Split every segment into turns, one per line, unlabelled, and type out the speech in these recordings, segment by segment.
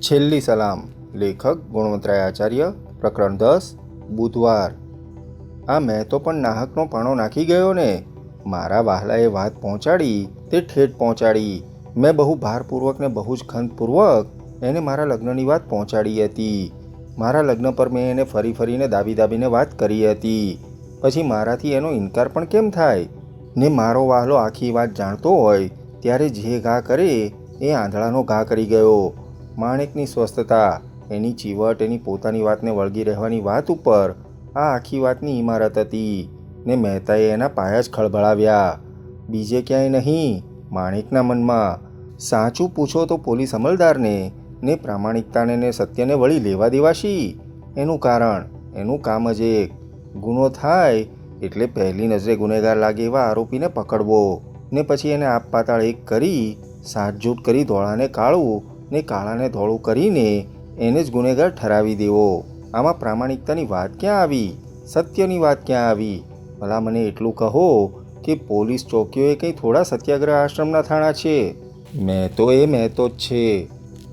છેલ્લી સલામ. લેખક ગુણવંતરાય આચાર્ય. પ્રકરણ 10. બુધવાર. આ મેં તો પણ નાહકનો પાણો નાખી ગયો ને. મારા વહાલાએ વાત પહોંચાડી તે ઠેઠ પહોંચાડી. મેં બહુ ભારપૂર્વક ને બહુ જ ખંતપૂર્વક એને મારા લગ્નની વાત પહોંચાડી હતી. મારા લગ્ન પર મેં એને ફરી ફરીને દાબીને વાત કરી હતી. પછી મારાથી એનો ઇનકાર પણ કેમ થાય? ને મારો વહાલો આખી વાત જાણતો હોય ત્યારે જે ઘા કરે એ આંધળાનો ઘા કરી ગયો. માણેકની સ્વસ્થતા, એની ચીવટ, એની પોતાની વાતને વળગી રહેવાની વાત ઉપર આ આખી વાતની ઇમારત હતી. ને મહેતાએ એના પાયા જ ખળભળાવ્યા, બીજે ક્યાંય નહીં, માણેકના મનમાં. સાચું પૂછો તો પોલીસ અમલદારને ને પ્રામાણિકતાને ને સત્યને વળી લેવા દેવાશી. એનું કારણ, એનું કામ જ એક. ગુનો થાય એટલે પહેલી નજરે ગુનેગાર લાગે એવા આરોપીને પકડવો ને પછી એને આપ પાતાળ એક કરી સાતજૂટ કરી ધોળાને કાળું ને કાળાને ધોળું કરીને એને જ ગુનેગાર ઠરાવી દેવો. આમાં પ્રામાણિકતાની વાત ક્યાં આવી? સત્યની વાત ક્યાં આવી? ભલા મને એટલું કહો કે પોલીસ ચોકીઓએ કંઈ થોડા સત્યાગ્રહ આશ્રમના થાણા છે? મેં તો જ છે.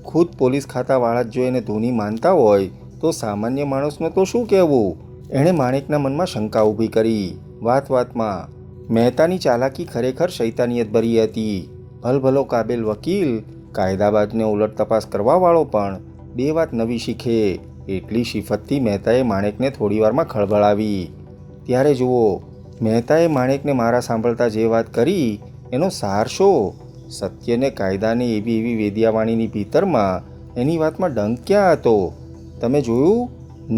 ખુદ પોલીસ ખાતાવાળા જ જો એને ધૂની માનતા હોય તો સામાન્ય માણસનું તો શું કહેવું? એણે માણેકના મનમાં શંકા ઊભી કરી. વાતમાં મહેતાની ચાલાકી ખરેખર શૈતાનિયત ભરી હતી. ભલભલો કાબેલ વકીલ, કાયદાબાજને ઉલટ તપાસ કરવાવાળો પણ બે વાત નવી શીખે એટલી શિફતથી મહેતાએ માણેકને થોડીવારમાં ખળભળાવી. ત્યારે જુઓ, મહેતાએ માણેકને મારા સાંભળતા જે વાત કરી એનો સાર શો? સત્યને કાયદાને એવી વેદિયાવાણીની ભીતરમાં એની વાતમાં ડંક ક્યાં હતો? તમે જોયું?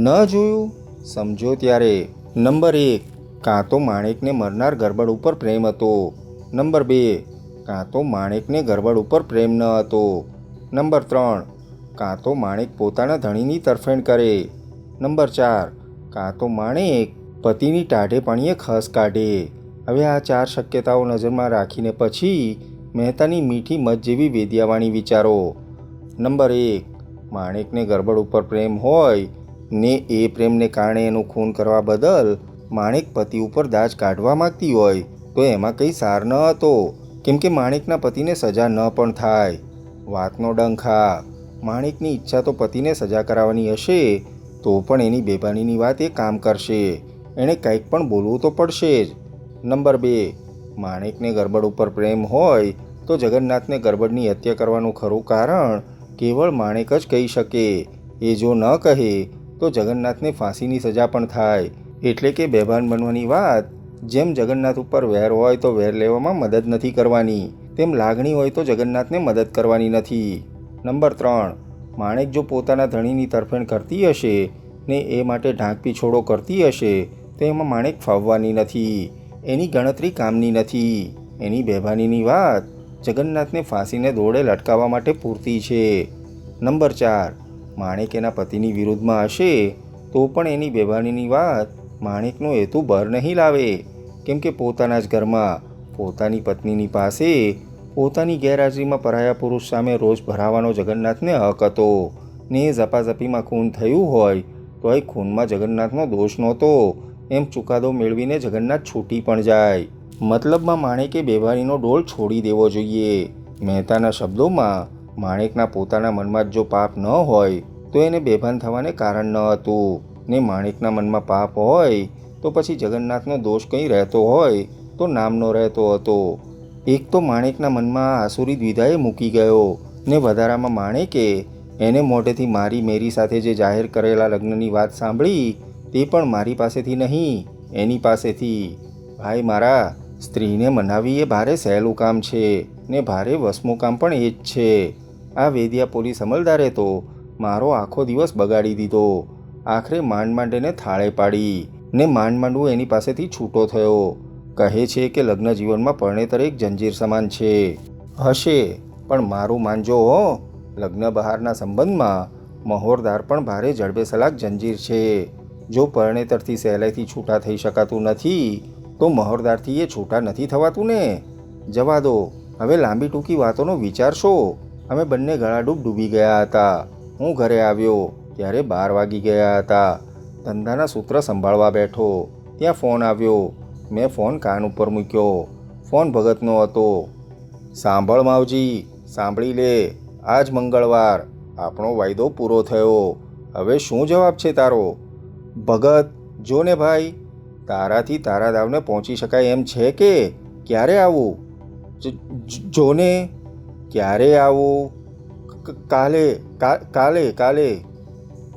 ન જોયું? સમજો ત્યારે. નંબર 1, કાં તો માણેકને મરનાર ગરબડ ઉપર પ્રેમ હતો. નંબર 2, કાં તો માણેકને ગરબડ ઉપર પ્રેમ ન હતો. નંબર 3, કાં તો માણેક પોતાના ધણીની તરફેણ કરે. નંબર 4, કાં તો માણેક પતિની ટાઢે પાણીએ ખસ કાઢે. હવે આ 4 શક્યતાઓ નજરમાં રાખીને પછી મહેતાની મીઠી મધ જેવી વેદિયાવાણી વિચારો. નંબર 1, માણેકને ગરબડ ઉપર પ્રેમ હોય ને એ પ્રેમને કારણે એનું ખૂન કરવા બદલ માણેક પતિ ઉપર દાજ કાઢવા માગતી હોય તો એમાં કંઈ સાર ન હતો, કેમ કે માણેકના પતિને સજા ન પણ થાય. વાતનો ડંખા. માણેકની ઈચ્છા તો પતિને સજા કરાવવાની હશે તો પણ એની બેભાનીની વાત એ કામ કરશે. એણે કંઈક પણ બોલવું તો પડશે જ. નંબર 2, માણેકને ગરબડ ઉપર પ્રેમ હોય તો જગન્નાથને ગરબડની હત્યા કરવાનું ખરું કારણ કેવળ માણેક જ કહી શકે. એ જો ન કહે તો જગન્નાથને ફાંસીની સજા પણ થાય. એટલે કે બેભાન બનવાની વાત, જેમ જગન્નાથ ઉપર વેર હોય તો વેર લેવામાં મદદ નથી કરવાની, તેમ લાગણી હોય તો જગન્નાથને મદદ કરવાની નથી. નંબર 3, માણેક જો પોતાના ધણીની તરફેણ કરતી હશે ને એ માટે ઢાંક પીછોડો કરતી હશે તો એમાં માણેક ફાવવાની નથી, એની ગણતરી કામની નથી. એની બેભાનીની વાત જગન્નાથને ફાંસીને દોરડે લટકાવવા માટે પૂરતી છે. નંબર 4, માણેક એના પતિની વિરુદ્ધમાં હશે તો પણ એની બેભાનીની વાત માણેકનો હેતુ ભર નહીં લાવે, કેમ કે પોતાના જ ઘરમાં પોતાની પત્નીની પાસે પોતાની ગેરહાજરીમાં પરાયા પુરુષ સામે રોષ ભરાવાનો જગન્નાથને હક હતો. ને એ ઝપાઝપીમાં ખૂન થયું હોય તો એ ખૂનમાં જગન્નાથનો દોષ નહોતો એમ ચુકાદો મેળવીને જગન્નાથ છૂટી પણ જાય. મતલબમાં માણેકે બેભાનીનો ડોળ છોડી દેવો જોઈએ. મહેતાના શબ્દોમાં, માણેકના પોતાના મનમાં જ જો પાપ ન હોય તો એને બેભાન થવાને કારણ ન હતું, ને માણેકના મનમાં પાપ હોય તો પછી જગન્નાથનો દોષ કંઈ રહેતો હોય તો નામનો રહેતો હતો. એક તો માણેકના મનમાં આસુરી દ્વિધાએ મૂકી ગયો ને વધારામાં માણેકે એને મોઢેથી મારી મેરી સાથે જે જાહેર કરેલા લગ્નની વાત સાંભળી તે પણ મારી પાસેથી નહીં, એની પાસેથી. ભાઈ મારા, સ્ત્રીને મનાવી એ ભારે સહેલું કામ છે ને ભારે વસમું કામ પણ એ જ છે. આ વેદિયા પોલીસ અમલદારે તો મારો આખો દિવસ બગાડી દીધો. આખરે માંડ એને થાળે પાડી ને માંડ એની પાસેથી છૂટો થયો. કહે છે કે લગ્ન જીવનમાં પરણેતર એક જંજીર સમાન છે. હશે, પણ મારું માનજો હો, લગ્ન બહારના સંબંધમાં મહોરદાર પણ ભારે જડબે સલાક જંજીર છે. જો પરણેતરથી સહેલાઈથી છૂટા થઈ શકાતું નથી તો મહોરદારથી એ છૂટા નથી થવાતું ને. જવા દો, હવે લાંબી ટૂંકી વાતોનો વિચારશો. અમે બંને ગળાડૂબ ડૂબી ગયા હતા. હું ઘરે આવ્યો ત્યારે 12 વાગી ગયા હતા. ધંધાના સૂત્ર સંભાળવા બેઠો ત્યાં ફોન આવ્યો. મેં ફોન કાન ઉપર મૂક્યો. ફોન ભગતનો હતો. સાંભળ માવજી, સાંભળી લે. આજ મંગળવાર, આપણો વાયદો પૂરો થયો. હવે શું જવાબ છે તારો? ભગત, જો ને ભાઈ, તારાથી તારા દાવને પહોંચી શકાય એમ છે કે ક્યારે આવું? જો ને, ક્યારે આવું? કાલે.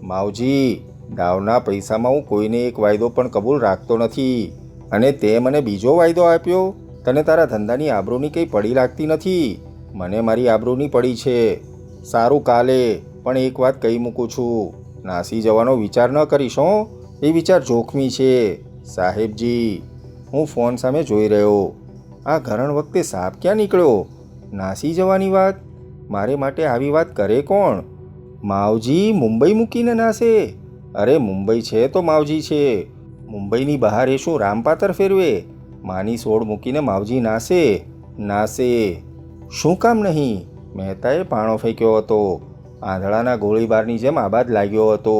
માવજી, દાવના પૈસામાં હું કોઈને એક વાયદો પણ કબૂલ રાખતો નથી. અને તે મને બીજો વાયદો આપ્યો? તને તારા ધંધાની આબરૂની કંઈ પડી લાગતી નથી? મને મારી આબરૂની પડી છે. સારું, કાલે. પણ એક વાત કહી મૂકું છું, નાસી જવાનો વિચાર ન કરીશ હો. એ વિચાર જોખમી છે. સાહેબજી, હું ફોન સામે જોઈ રહ્યો. આ ઘરણ વખતે સાપ ક્યાં નીકળ્યો? નાસી જવાની વાત? મારે માટે આવી વાત કરે કોણ? માવજી મુંબઈ મૂકીને નાસે? અરે મુંબઈ છે તો માવજી છે. મુંબઈની બહાર એ શું રામપાતર ફેરવે? માની સોડ મૂકીને માવજી નાસે. શું કામ નહીં? મહેતાએ પાણો ફેંક્યો હતો. આંધળાના ગોળીબારની જેમ આબાદ લાગ્યો હતો.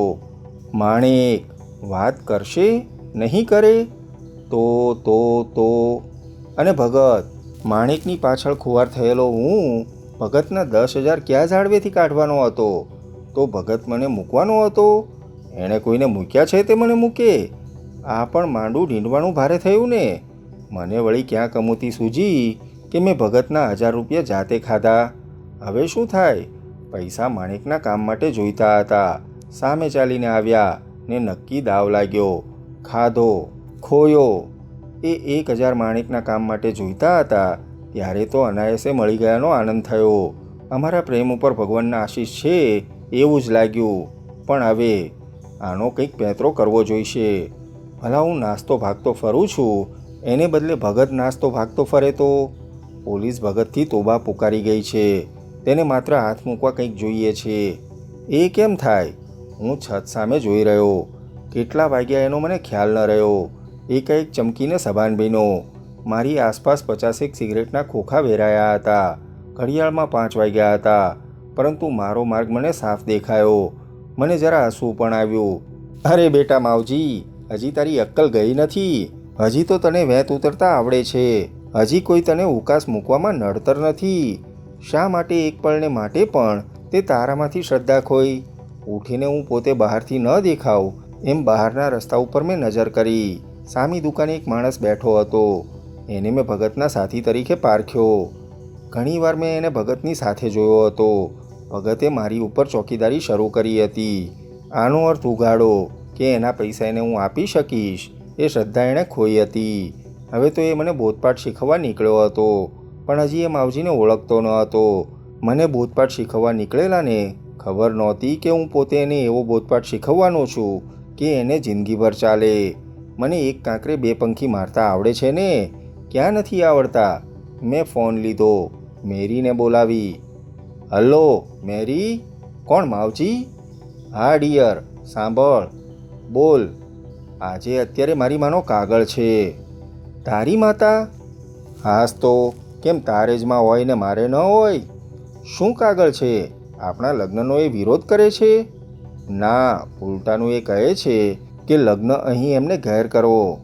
માણેક વાત કરશે? નહીં કરે? તો અને ભગત, માણેકની પાછળ ખુવાર થયેલો હું ભગતના 10,000 ક્યાં ઝાડવેથી કાઢવાનો હતો? તો ભગત મને મૂકવાનો હતો? એણે કોઈને મૂક્યા છે તે મને મૂકે? આ પણ માંડું ઢીંડવાનું ભારે થયું ને. મને વળી ક્યાં કમૂતી સૂજી કે મેં ભગતના 1,000 રૂપિયા જાતે ખાધા? હવે શું થાય? પૈસા માણેકના કામ માટે જોઈતા હતા. સામે ચાલીને આવ્યા ને નક્કી દાવ લાગ્યો. ખાધો, ખોયો. એ 1,000 માણેકના કામ માટે જોઈતા હતા ત્યારે તો અનાયાસે મળી ગયાનો આનંદ થયો. અમારા પ્રેમ ઉપર ભગવાનના આશીષ છે એવું જ લાગ્યું. પણ હવે આનો કંઈક પેંતરો કરવો જોઈશે. ભલા હું નાસ્તો ભાગતો ફરું છું, એને બદલે ભગત નાસ્તો ભાગતો ફરે તો? પોલીસ ભગતથી તોબા પુકારી ગઈ છે. તેને માત્ર હાથ મૂકવા કંઈક જોઈએ છે. એ કેમ થાય? હું છત સામે જોઈ રહ્યો. કેટલા વાગ્યા એનો મને ખ્યાલ ન રહ્યો. એકાએક ચમકીને સભાન બન્યો. મારી આસપાસ 50 સિગરેટના ખોખા વેરાયા હતા. ઘડિયાળમાં 5 વાગ્યા હતા. પરંતુ મારો માર્ગ મને સાફ દેખાયો. મને જરા હસવું પણ આવ્યું. અરે બેટા માવજી, હજી તારી અક્કલ ગઈ નથી. હજી તો તને વેત ઉતરતા આવડે છે. હજી કોઈ તને ઉકાસ મૂકવામાં નડતર નથી. શા માટે એક પળને માટે પણ તે તારામાંથી શ્રદ્ધા ખોઈ? ઉઠીને હું પોતે બહારથી ન દેખાવ એમ બહારના રસ્તા ઉપર મેં નજર કરી. સામી દુકાને એક માણસ બેઠો હતો. એને મેં ભગતના સાથી તરીકે પારખ્યો. ઘણીવાર મેં એને ભગતની સાથે જોયો હતો. ભગતે મારી ઉપર ચોકીદારી શરૂ કરી હતી. આનો અર્થ ઉઘાડો કે એના પૈસા એને હું આપી શકીશ એ શ્રદ્ધા એણે ખોઈ હતી. હવે તો એ મને બોધપાઠ શીખવવા નીકળ્યો હતો. પણ હજી એ માવજીને ઓળખતો ન હતો. મને બોધપાઠ શીખવવા નીકળેલાને ખબર નહોતી કે હું પોતે એને એવો બોધપાઠ શીખવવાનો છું કે એને જિંદગીભર ચાલે. મને એક કાંકરે 2 પંખી મારતા આવડે છે ને? ક્યાં નથી આવડતા? મેં ફોન લીધો. મેરીને બોલાવી. હલો મેરી. કોણ માવજી? હા ડિયર, સાંભળ. બોલ. આજે અત્યારે મારી માનો કાગળ છે. તારી માતા? હાસ તો. કેમ તારે જ માં હોય ને મારે ન હોય? શું કાગળ છે? આપણા લગ્નનો એ વિરોધ કરે છે? ના, ઉલટાનું એ કહે છે કે લગ્ન અહીં એમને ઘેર કરવો.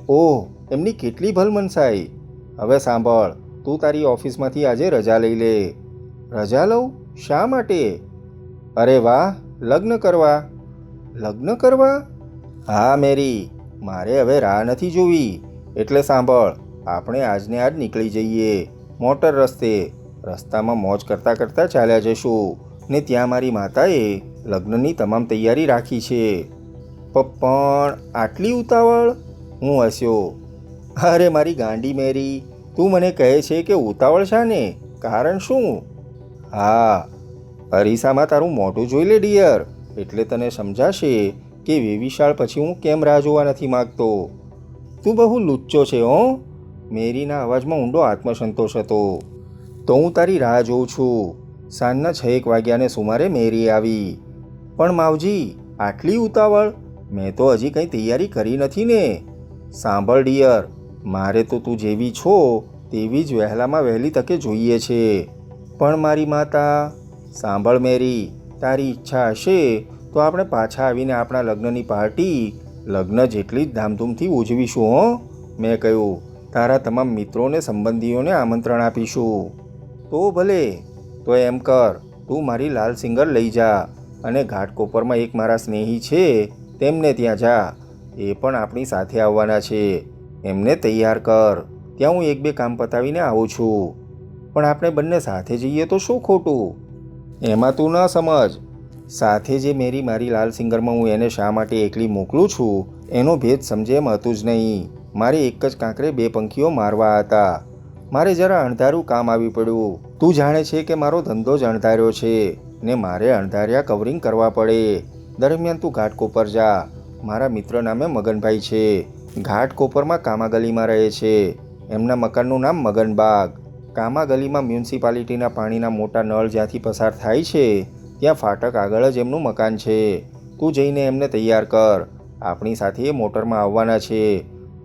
ઓહ, એમની કેટલી ભલમનસાઈ. હવે સાંભળ, તું તારી ઓફિસમાંથી આજે રજા લઈ લે. રજા લઉં? શા માટે? અરે વાહ, લગ્ન કરવા. લગ્ન કરવા? હા મેરી, મારે હવે રાહ નથી જોવી. એટલે સાંભળ, આપણે આજને આજ નીકળી જઈએ. મોટર રસ્તે. રસ્તામાં મોજ કરતાં કરતાં ચાલ્યા જશું. ને ત્યાં મારી માતાએ લગ્નની તમામ તૈયારી રાખી છે. પણ આટલી ઉતાવળ? હું હસ્યો. અરે મારી ગાંડી મેરી, તું મને કહે છે કે ઉતાવળ શાને? કારણ શું? હા, અરીસામાં તારું મોઢું જોઈ લે ડિયર, એટલે તને સમજાશે કે વેવિશાળ પછી હું કેમ રાહ જોવા નથી માગતો. તું બહુ લુચ્ચો છે હો. મેરીના અવાજમાં ઊંડો આત્મસંતોષ હતો. તો હું તારી રાહ જોઉં છું. સાંજના 6 વાગ્યાને સુમારે મેરી આવી. પણ માવજી, આટલી ઉતાવળ? મેં તો હજી કંઈ તૈયારી કરી નથી ને. સાંભળ ડિયર, મારે તો તું જેવી છો તેવી જ વહેલામાં વહેલી તકે જોઈએ છે. પણ મારી માતા. સાંભળ મેરી, તારી ઈચ્છા હશે તો આપણે પાછા આવીને આપણા લગ્નની પાર્ટી લગ્ન જેટલી જ ધામધૂમથી ઉજવીશું હો. મેં કહ્યું, તારા તમામ મિત્રોને સંબંધીઓને આમંત્રણ આપીશું. તો ભલે. તો એમ કર, તું તું મારી લાલ સિંગર લઈ જા અને ઘાટકોપરમાં એક મારા સ્નેહી છે તેમને ત્યાં જા. એ પણ આપણી સાથે આવવાના છે. એમને તૈયાર કર. ત્યાં હું 1-2 કામ પતાવીને આવું છું. પણ આપણે બંને સાથે જઈએ તો શું ખોટું? એમાં તું ન સમજ. સાથે જે મારી લાલ સિંગરમાં હું એને શા માટે એકલી મોકલું છું એનો ભેદ સમજે એમ હતું જ નહીં. મારે એક જ કાંકરે 2 પંખીઓ મારવા હતા. મારે જરા અણધારું કામ આવી પડ્યું. તું જાણે છે કે મારો ધંધો જ અણધાર્યો છે ને મારે અણધાર્યા કવરિંગ કરવા પડે. દરમિયાન તું ઘાટકોપર જા. મારા મિત્ર નામે મગનભાઈ છે. ઘાટકોપરમાં કામાગલીમાં રહે છે. એમના મકાનનું નામ મગનબાગ. કામાગલીમાં મ્યુનિસિપાલિટીના પાણીના મોટા નળ જ્યાંથી પસાર થાય છે ત્યાં ફાટક આગળ જ એમનું મકાન છે. તું જઈને એમને તૈયાર કર. આપણી સાથે એ મોટરમાં આવવાના છે.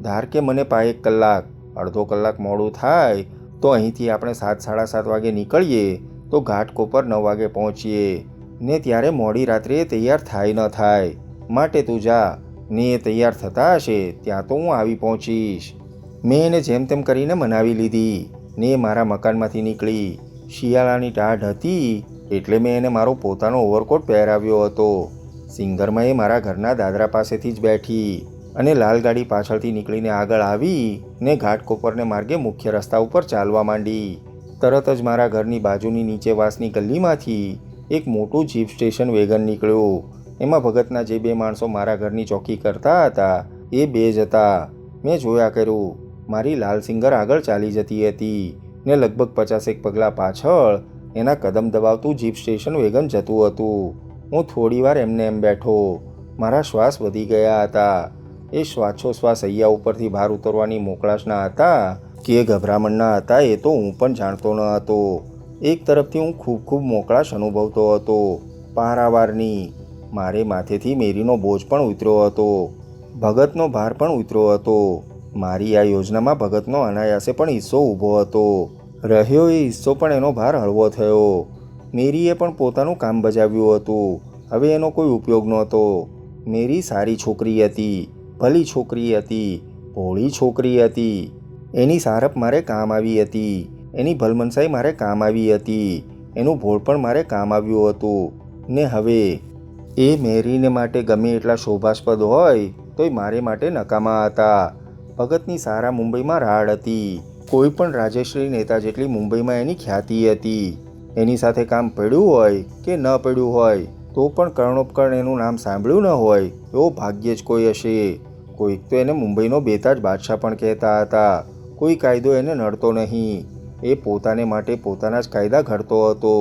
ધાર કે મને 1 કલાક, અડધો કલાક મોડું થાય તો અહીંથી આપણે 7-7:30 વાગે નીકળીએ તો ઘાટકોપર 9 વાગે પહોંચીએ ને ત્યારે મોડી રાત્રે તૈયાર થાય ન થાય. માટે તું જા ને એ તૈયાર થતા હશે ત્યાં તો હું આવી પહોંચીશ. મેં એને જેમ તેમ કરીને મનાવી લીધી ને એ મારા મકાનમાંથી નીકળી. શિયાળાની ટાઢ હતી એટલે મેં એને મારો પોતાનો ઓવરકોટ પહેરાવ્યો હતો. સિંગરમાં એ મારા ઘરના દાદરા પાસેથી જ બેઠી અને લાલ ગાડી પાછળથી નીકળીને આગળ આવી ને ઘાટકોપરને માર્ગે મુખ્ય રસ્તા ઉપર ચાલવા માંડી. તરત જ મારા ઘરની બાજુની નીચેવાસની ગલીમાંથી એક મોટું જીપ સ્ટેશન વેગન નીકળ્યું. એમાં ભગતના જે 2 માણસો મારા ઘરની ચોકી કરતા હતા એ 2 જ હતા. મેં જોયા કર્યું. મારી લાલ સિંગર આગળ ચાલી જતી હતી ને લગભગ 50 પગલાં પાછળ એના કદમ દબાવતું જીપ સ્ટેશન વેગન જતું હતું. હું થોડીવાર એમને એમ બેઠો. મારા શ્વાસ વધી ગયા હતા. એ શ્વાસોશ્વાસ હૈયા ઉપરથી બહાર ઉતરવાની મોકળાશના હતા કે ગભરામણના હતા એ તો હું પણ જાણતો ન હતો. એક તરફથી હું ખૂબ મોકળાશ અનુભવતો હતો, પારાવારની. મારે માથેથી મેરીનો બોજ પણ ઉતર્યો હતો. ભગતનો ભાર પણ ઉતર્યો હતો. મારી આ યોજનામાં ભગતનો અનાયાસે પણ હિસ્સો ઊભો હતો. રહ્યો એ હિસ્સો પણ એનો ભાર હળવો થયો. મેરીએ પણ પોતાનું કામ બજાવ્યું હતું. હવે એનો કોઈ ઉપયોગ નહોતો. મેરી સારી છોકરી હતી, ભલી છોકરી હતી, ભોળી છોકરી હતી. એની સારપ મારે કામ આવી હતી. એની ભલમનસાઈ મારે કામ આવી હતી. એનું ભોળ પણ મારે કામ આવ્યું હતું. ને હવે એ મેરીને માટે ગમે એટલા શોભાસ્પદ હોય તોય મારે માટે નકામા હતા. ભગતની સારા મુંબઈમાં રાડ હતી. કોઈ પણ રાજશ્રી નેતા જેટલી મુંબઈમાં એની ખ્યાતિ હતી. એની સાથે કામ પડ્યું હોય કે ન પડ્યું હોય તો પણ કર્ણોપકર્ણ એનું નામ સાંભળ્યું ન હોય એવો ભાગ્યે જ કોઈ હશે. કોઈક તો એને મુંબઈનો બેતાજ બાદશાહ પણ કહેતા હતા. કોઈ કાયદો એને નડતો નહીં. એ પોતાને માટે પોતાના જ કાયદા ઘડતો હતો.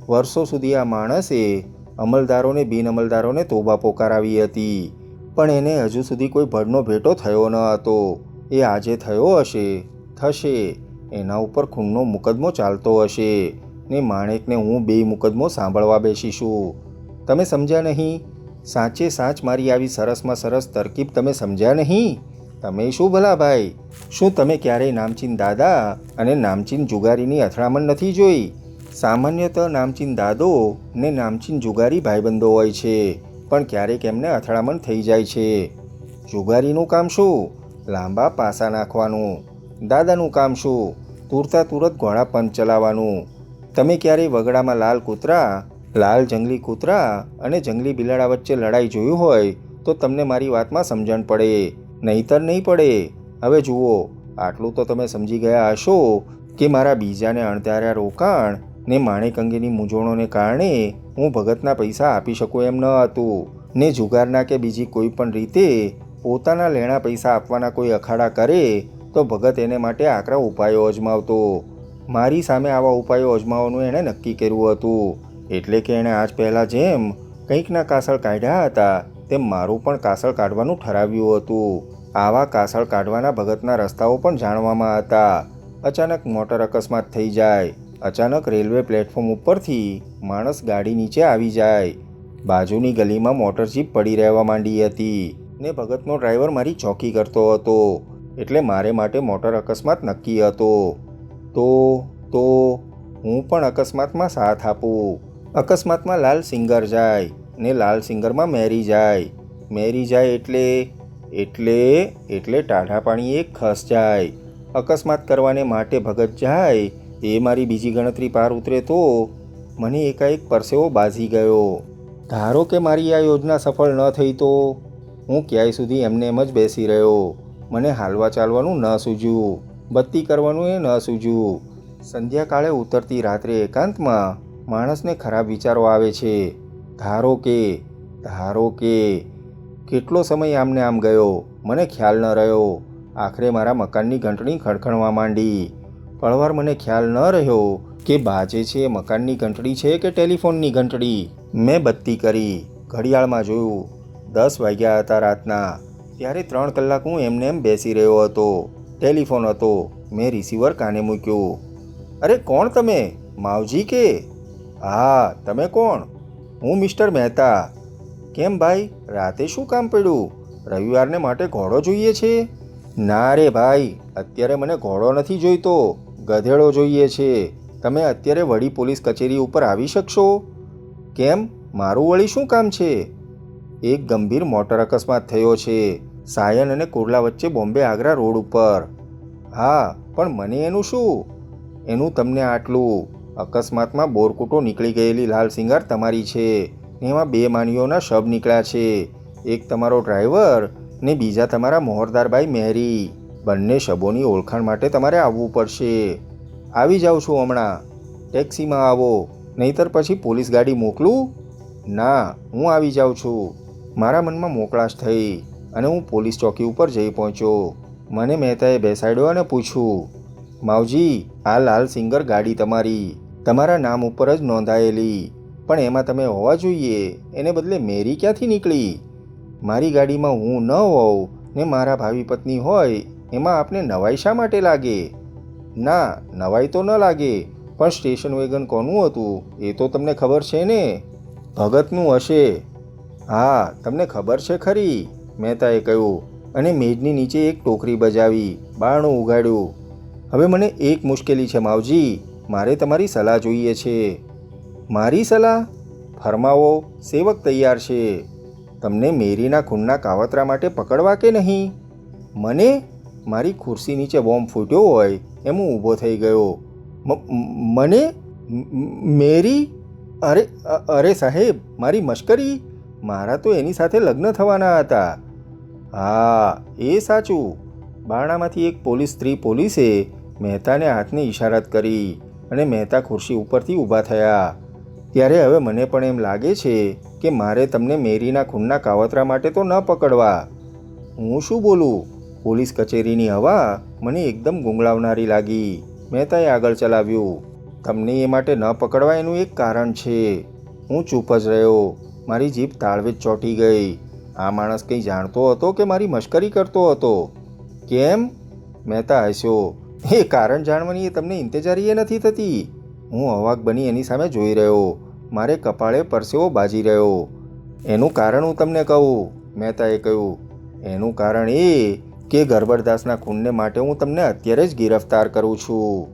વર્ષો સુધી આ માણસે અમલદારોને બિન અમલદારોને તોબા પોકારાવી હતી પણ એને હજુ સુધી કોઈ ભડનો ભેટો થયો ન હતો. એ આજે થયો હશે, થશે. એના ઉપર ખૂનનો મુકદ્દમો ચાલતો હશે ને માણેકને હું 2 મુકદ્દમો સાંભળવા બેસીશું. તમે સમજ્યા નહીં? સાચે સાચ મારી આવી સરસમાં સરસ તરકીબ તમે સમજ્યા નહીં? તમે શું ભલા ભાઈ? શું તમે ક્યારેય નામચીન દાદા અને નામચીન જુગારીની અથડામણ નથી જોઈ? સામાન્યતઃ નામચીન દાદો ને નામચીન જુગારી ભાઈબંધો હોય છે પણ ક્યારેક એમને અથડામણ થઈ જાય છે. જુગારીનું કામ શું? લાંબા પાસા નાખવાનું. દાદાનું કામ શું? તુરતા તુરત ઘોડા પંચ ચલાવવાનું. તમે ક્યારેય વગડામાં લાલ જંગલી કૂતરા અને જંગલી બિલાડા વચ્ચે લડાઈ જોયું હોય તો તમને મારી વાતમાં સમજણ પડે, નહીતર નહીં પડે. હવે જુઓ, આટલું તો તમે સમજી ગયા હશો કે મારા બીજાને અણધાર્યા રોકાણ ને માણેક અંગેની મૂંઝવણોને કારણે હું ભગતના પૈસા આપી શકું એમ ન હતું ને જુગારના કે બીજી કોઈ પણ રીતે પોતાના લેણા પૈસા આપવાના કોઈ અખાડા કરે તો ભગત એને માટે આકરા ઉપાયો અજમાવતો. મારી સામે આવા ઉપાયો અજમાવવાનું એણે નક્કી કર્યું હતું. એટલે કે એણે આજ પહેલાં જેમ કંઈકના કાસળ કાઢ્યા હતા તેમ મારું પણ કાસળ કાઢવાનું ઠરાવ્યું હતું. આવા કાસળ કાઢવાના ભગતના રસ્તાઓ પણ જાણવામાં હતા. અચાનક મોટર અકસ્માત થઈ જાય, અચાનક રેલવે પ્લેટફોર્મ ઉપરથી માણસ ગાડી નીચે આવી જાય. બાજુની ગલીમાં મોટર જીપ પડી રહેવા માંડી હતી ને ભગતનો ડ્રાઈવર મારી ચોકી કરતો હતો. એટલે મારે માટે મોટર અકસ્માત નક્કી હતો. તો હું પણ અકસ્માતમાં સાથ આપું. અકસ્માતમાં લાલ સિંગર જાય ને લાલ સિંગરમાં મેરી જાય. મેરી જાય એટલે ટાઢા પાણી એક ખસ જાય. અકસ્માત કરવાને માટે ભગત જાય એ મારી બીજી ગણતરી પાર ઉતરે તો મને એકાએક પરસેવો બાઝી ગયો. ધારો કે મારી આ યોજના સફળ ન થઈ તો? હું ક્યાંય સુધી એમને એમ જ બેસી રહ્યો. મને હાલવા ચાલવાનું ન સૂઝ્યું, બત્તી કરવાનું એ ન સૂઝ્યું. સંધ્યાકાળે ઉતરતી રાત્રે એકાંતમાં માણસને ખરાબ વિચારો આવે છે. ધારો કે કેટલો સમય આમને આમ ગયો, મને ખ્યાલ ન રહ્યો. આખરે મારા મકાનની ઘંટડી ખડખડવા માંડી. પળવાર મને ખ્યાલ ન રહ્યો કે બાજે છે એ મકાનની ઘંટડી છે કે ટેલિફોનની ઘંટડી. મેં બત્તી કરી, ઘડિયાળમાં જોયું. 10 વાગ્યા હતા રાતના. ત્યારે 3 કલાક હું એમને એમ બેસી રહ્યો હતો. ટેલિફોન હતો. મેં રિસીવર કાને મૂક્યું. અરે કોણ તમે? માવજી કે? હા, તમે કોણ? હું મિસ્ટર મહેતા. કેમ ભાઈ, રાતે શું કામ પડ્યું? રવિવારને માટે ઘોડો જોઈએ છે? ના રે ભાઈ, અત્યારે મને ઘોડો નથી જોઈતો, ગધેડો જોઈએ છે. તમે અત્યારે વડી પોલીસ કચેરી ઉપર આવી શકશો? કેમ, મારું વળી શું કામ છે? એક ગંભીર મોટર અકસ્માત થયો છે સાયન અને કુર્લા વચ્ચે, બોમ્બે આગ્રા રોડ ઉપર. હા, પણ મને એનું શું? એનું તમને આટલું: અકસ્માતમાં બોરકૂટો નીકળી ગયેલી લાલ સિંગાર તમારી છે ને એમાં 2 માનવીઓના શબ નીકળ્યા છે. એક તમારો ડ્રાઈવર ને બીજા તમારા મોહરદારભાઈ મહેરી. બંને શબોની ઓળખાણ માટે તમારે આવવું પડશે. આવી જાઉં છું હમણાં. ટેક્સીમાં આવો, નહીતર પછી પોલીસ ગાડી મોકલું? ના, હું આવી જાઉં છું. મારા મનમાં મોકળાશ થઈ અને હું પોલીસ ચોકી ઉપર જઈ પહોંચ્યો. મને મહેતાએ બેસાડ્યો અને પૂછ્યું, માવજી, આ લાલ સિંગર ગાડી તમારા નામ ઉપર જ નોંધાયેલી, પણ એમાં તમે હોવા જોઈએ, એને બદલે મેરી ક્યાંથી નીકળી? મારી ગાડીમાં હું ન હોઉં ને મારા ભાવિ પત્ની હોય, એમાં આપને નવાઈ શા માટે લાગે? ના, નવાઈ તો ન લાગે, પણ સ્ટેશન વેગન કોનું હતું એ તો તમને ખબર છે ને? ભગતનું હશે. હા, તમને ખબર છે ખરી, મહેતાએ કહ્યું અને મેજની નીચે એક ટોકરી બજાવી, બારણું ઉગાડ્યું. હવે મને એક મુશ્કેલી છે માવજી, મારે તમારી સલાહ જોઈએ છે. મારી સલાહ? ફરમાવો, સેવક તૈયાર છે. તમને મેરીના ખૂનના કાવતરા માટે પકડવા કે નહીં? મને? મારી ખુરશી નીચે બોમ્બ ફૂટ્યો હોય એમ હું ઊભો થઈ ગયો. મને? મેરી? અરે સાહેબ, મારી મશ્કરી? મારા તો એની સાથે લગ્ન થવાના હતા. હા, એ સાચું. બારણામાંથી એક પોલીસે મહેતાને હાથની ઇશારત કરી અને મહેતા ખુરશી ઉપરથી ઊભા થયા. ત્યારે હવે મને પણ એમ લાગે છે કે મારે તમને મેરીના ખૂનના કાવતરા માટે તો ન પકડવા. હું શું બોલું? પોલીસ કચેરીની હવા મને એકદમ ગુંગળાવનારી લાગી. મહેતાએ આગળ ચલાવ્યું, તમને એ માટે ન પકડવા એનું એક કારણ છે. હું ચૂપ જ રહ્યો. મારી જીભ તાળવે જ ચોંટી ગઈ. આ માણસ કંઈ જાણતો હતો કે મારી મશ્કરી કરતો હતો? કેમ? મહેતા હસ્યો. એ કારણ જાણવાની તમને ઇંતજારી નથી થતી? હું અવાક બની એની સામે જોઈ રહ્યો. મારે કપાળે પરસેવો બાજી રહ્યો. એનું કારણ હું તમને કહું, મહેતાએ કહ્યું. એનું કારણ એ કે ગરબડદાસના ખૂનને માટે હું તમને અત્યારે જ ગિરફ્તાર કરું છું.